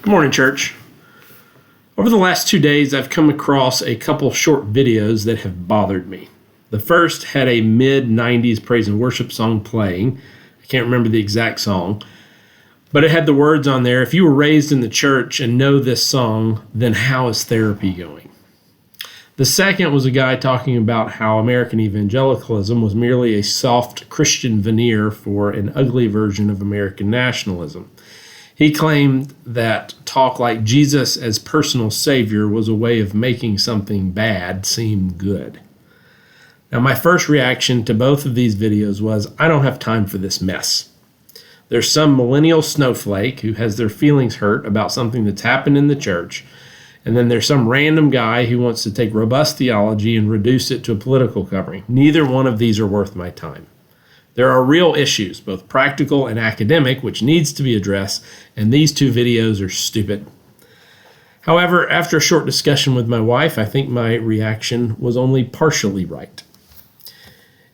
Good morning, church. Over the last 2 days, I've come across a couple short videos that have bothered me. The first had a mid-90s praise and worship song playing. I can't remember the exact song, but it had the words on there, "If you were raised in the church and know this song, then how is therapy going?" The second was a guy talking about how American evangelicalism was merely a soft Christian veneer for an ugly version of American nationalism. He claimed that talk like Jesus as personal savior was a way of making something bad seem good. Now, my first reaction to both of these videos was, I don't have time for this mess. There's some millennial snowflake who has their feelings hurt about something that's happened in the church, and then there's some random guy who wants to take robust theology and reduce it to a political covering. Neither one of these are worth my time. There are real issues, both practical and academic, which needs to be addressed, and these two videos are stupid. However, after a short discussion with my wife, I think my reaction was only partially right.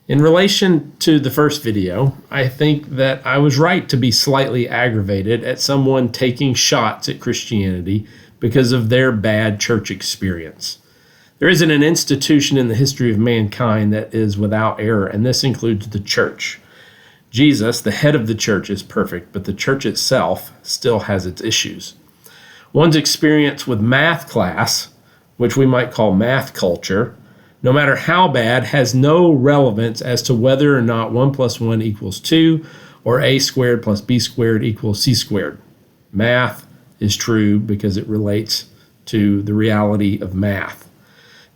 In relation to the first video, I think that I was right to be slightly aggravated at someone taking shots at Christianity because of their bad church experience. There isn't an institution in the history of mankind that is without error, and this includes the church. Jesus, the head of the church, is perfect, but the church itself still has its issues. One's experience with math class, which we might call math culture, no matter how bad, has no relevance as to whether or not 1 + 1 = 2 or a squared plus b squared equals c squared. Math is true because it relates to the reality of math.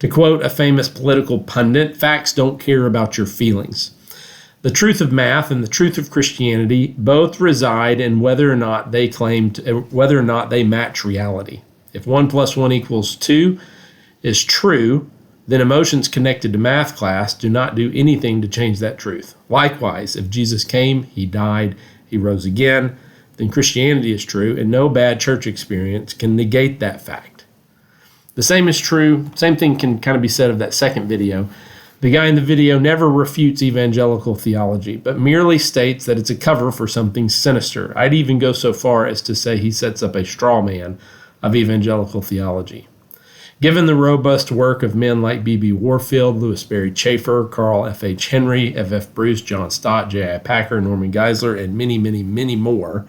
To quote a famous political pundit, facts don't care about your feelings. The truth of math and the truth of Christianity both reside in whether or not they match reality. If 1 + 1 = 2 is true, then emotions connected to math class do not do anything to change that truth. Likewise, if Jesus came, he died, he rose again, then Christianity is true, and no bad church experience can negate that fact. The same thing can kind of be said of that second video. The guy in the video never refutes evangelical theology, but merely states that it's a cover for something sinister. I'd even go so far as to say he sets up a straw man of evangelical theology. Given the robust work of men like B.B. Warfield, Louis Barry Chafer, Carl F.H. Henry, F.F. Bruce, John Stott, J.I. Packer, Norman Geisler, and many, many, many more,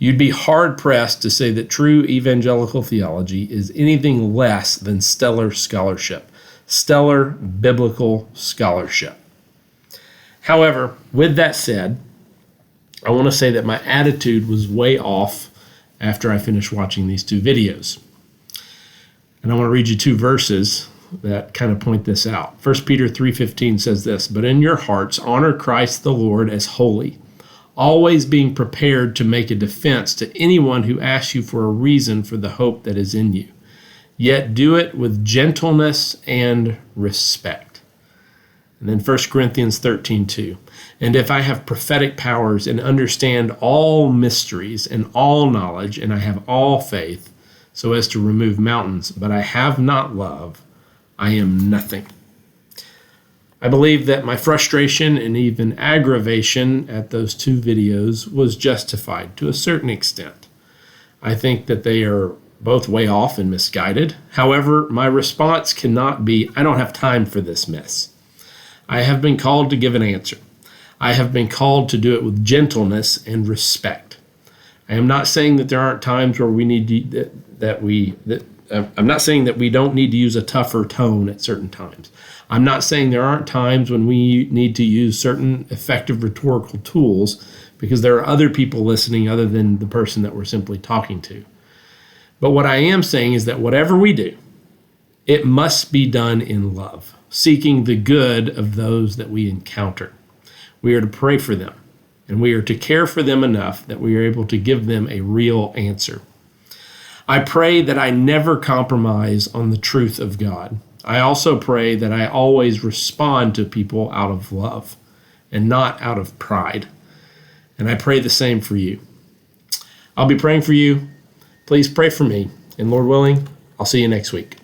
you'd be hard-pressed to say that true evangelical theology is anything less than stellar scholarship, stellar biblical scholarship. However, with that said, I want to say that my attitude was way off after I finished watching these two videos. And I want to read you two verses that kind of point this out. 1 Peter 3:15 says this, "But in your hearts honor Christ the Lord as holy, always being prepared to make a defense to anyone who asks you for a reason for the hope that is in you. Yet do it with gentleness and respect." And then 1 Corinthians 13:2, "And if I have prophetic powers and understand all mysteries and all knowledge, and I have all faith so as to remove mountains, but I have not love, I am nothing." I believe that my frustration and even aggravation at those two videos was justified to a certain extent. I think that they are both way off and misguided. However, my response cannot be, I don't have time for this mess. I have been called to give an answer. I have been called to do it with gentleness and respect. I am not saying that there aren't times where we need to, I'm not saying that we don't need to use a tougher tone at certain times. I'm not saying there aren't times when we need to use certain effective rhetorical tools because there are other people listening other than the person that we're simply talking to. But what I am saying is that whatever we do, it must be done in love, seeking the good of those that we encounter. We are to pray for them, and we are to care for them enough that we are able to give them a real answer. I pray that I never compromise on the truth of God. I also pray that I always respond to people out of love and not out of pride. And I pray the same for you. I'll be praying for you. Please pray for me. And Lord willing, I'll see you next week.